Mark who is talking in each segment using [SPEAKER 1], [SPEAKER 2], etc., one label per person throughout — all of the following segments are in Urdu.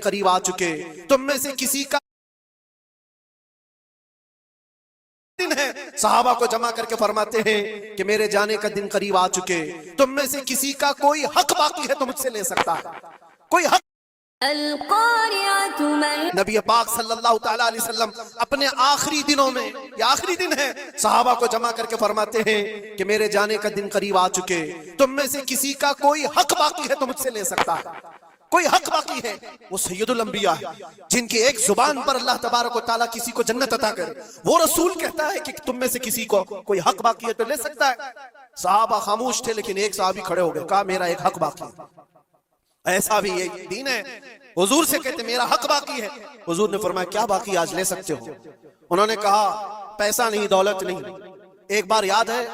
[SPEAKER 1] قریب آ چکے، تم میں سے کسی کا دن ہے۔ صحابہ کو جمع کر کے فرماتے ہیں کہ میرے جانے کا دن قریب آ چکے، تم میں سے کسی کا کوئی حق باقی ہے تو مجھ سے لے سکتا ہے، کوئی حق۔ نبی پاک صلی اللہ تعالیٰ علیہ وسلم اپنے آخری دنوں میں، یہ آخری دن ہے، صحابہ کو جمع کر کے فرماتے ہیں کہ میرے جانے کا دن قریب آ چکے، تم میں سے کسی کا کوئی حق باقی ہے تو مجھ سے لے سکتا ہے، کوئی حق باقی ہے۔ وہ سید الانبیاء ہے جن کی ایک زبان پر اللہ تبارک و تعالیٰ کسی کو جنت عطا کرے، وہ رسول کہتا ہے کہ تم میں سے کسی کو کوئی حق باقی ہے تو لے سکتا ہے۔ صحابہ خاموش تھے، لیکن ایک صحابی کھڑے ہو گئے، کہا میرا ایک حق باقی ہے۔ ایسا بھی یہ دین ہے، حضور سے کہتے میرا حق باقی ہے۔ حضور نے فرمایا کیا باقی، آج لے سکتے ہو۔ انہوں نے کہا پیسہ نہیں، دولت نہیں۔ ایک بار یاد ہے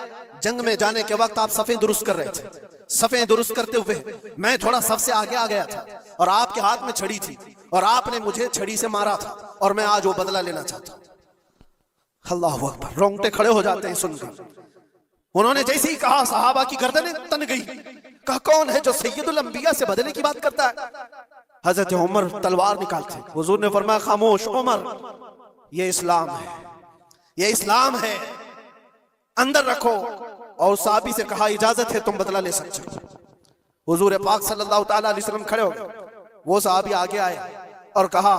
[SPEAKER 1] جنگ میں جانے کے وقت آپ صفیں درست کر رہے تھے، صفیں درست کرتے ہوئے میں تھوڑا صف سے آگے آ گیا تھا اور آپ کے ہاتھ میں چھڑی تھی اور آپ نے مجھے چھڑی سے مارا تھا اور میں آج وہ بدلہ لینا چاہتا ہوں۔ اللہ اکبر، رونگٹے کھڑے ہو جاتے ہیں سن کر۔ انہوں نے جیسے ہی کہا صحابہ کی گردنیں تن گئی، کہا کون ہے جو سید الانبیاء سے بدلے کی بات کرتا ہے؟ حضرت عمر تلوار نکالتے، حضور نے فرمایا خاموش عمر، یہ اسلام ہے، یہ اسلام ہے، اندر رکھو۔ اور صحابی سے کہا اجازت ہے، تم بدلہ لے سکتے ہو۔ حضور پاک صلی اللہ تعالیٰ علیہ وسلم کھڑے ہو گئے، وہ صحابی آگے آئے اور کہا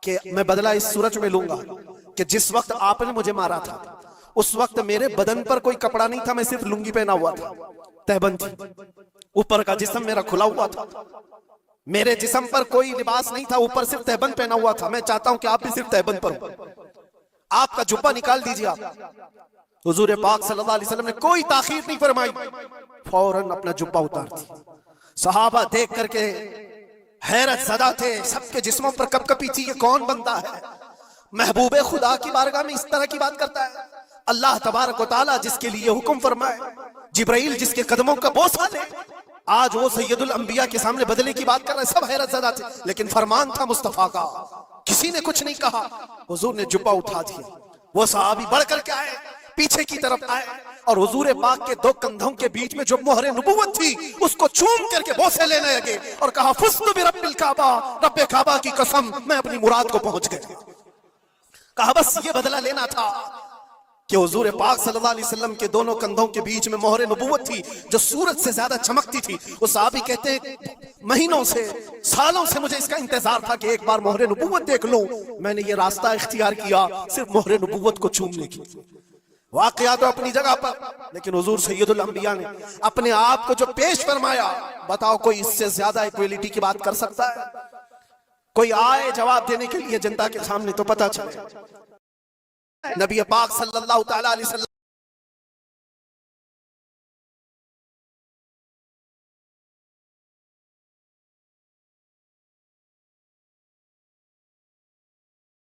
[SPEAKER 1] کہ میں بدلہ اس صورت میں لوں گا کہ جس وقت آپ نے مجھے مارا تھا اس وقت میرے بدن پر کوئی کپڑا نہیں تھا، میں صرف لنگی پہنا ہوا تھا، تہبند تھی، اوپر کا جسم میرا کھلا ہوا تھا، میرے جسم پر کوئی لباس نہیں تھا، اوپر صرف تہبند پہنا ہوا تھا۔ میں چاہتا ہوں کہ آپ بھی صرف تہبند پر ہو، آپ کا جبہ نکال دیجئے۔ آپ حضور پاک صلی اللہ علیہ وسلم نے کوئی تاخیر نہیں فرمائی، فوراً اپنا جبہ اتار دیا۔ صحابہ دیکھ کر کے حیرت زدہ تھے، سب کے جسموں پر کپ کپی تھی، یہ کون بندہ ہے؟ محبوب خدا کی بارگاہ میں اس طرح کی بات کرتا ہے؟ اللہ تبارک و تعالیٰ جس کے لیے حکم فرمائے، جبرائیل جس کے قدموں کا بوسہ لے، آج وہ سید الانبیاء کے سامنے بدلے کی بات کر رہے ہیں۔ سب حیرت زدہ تھے، لیکن فرمان تھا مصطفیٰ کا، کسی نے کچھ نہیں کہا۔ حضور نے جبہ اٹھا دیا، وہ صحابی بڑھ کر کے آئے، پیچھے کی طرف آئے اور حضور پاک کے دو کندھوں کے بیچ میں جو مہر نبوت تھی اس کو چوم کر کے بوسے لینے لگے اور کہا فزت برب الکعبہ، رب کعبہ کی قسم میں اپنی مراد کو پہنچ گیا۔ کہا بس یہ بدلہ لینا تھا کہ حضور پاک صلی اللہ علیہ وسلم کے دونوں کندھوں کے بیچ میں مہر نبوت تھی جو سورج سے زیادہ چمکتی تھی۔ وہ صحابی کہتے ہیں مہینوں سے، سالوں سے مجھے اس کا انتظار تھا کہ ایک بار مہر نبوت دیکھ لوں، میں نے یہ راستہ اختیار کیا صرف مہر نبوت کو چومنے کی۔ واقعات اپنی جگہ پر، لیکن حضور سید الانبیاء نے اپنے آپ کو جو پیش فرمایا، بتاؤ کوئی اس سے زیادہ ایکویلٹی کی بات کر سکتا ہے؟ کوئی آئے جواب دینے کے لیے جنتا کے سامنے تو پتہ چلے۔ نبی پاک صلی اللہ تعالیٰ علیہ وسلم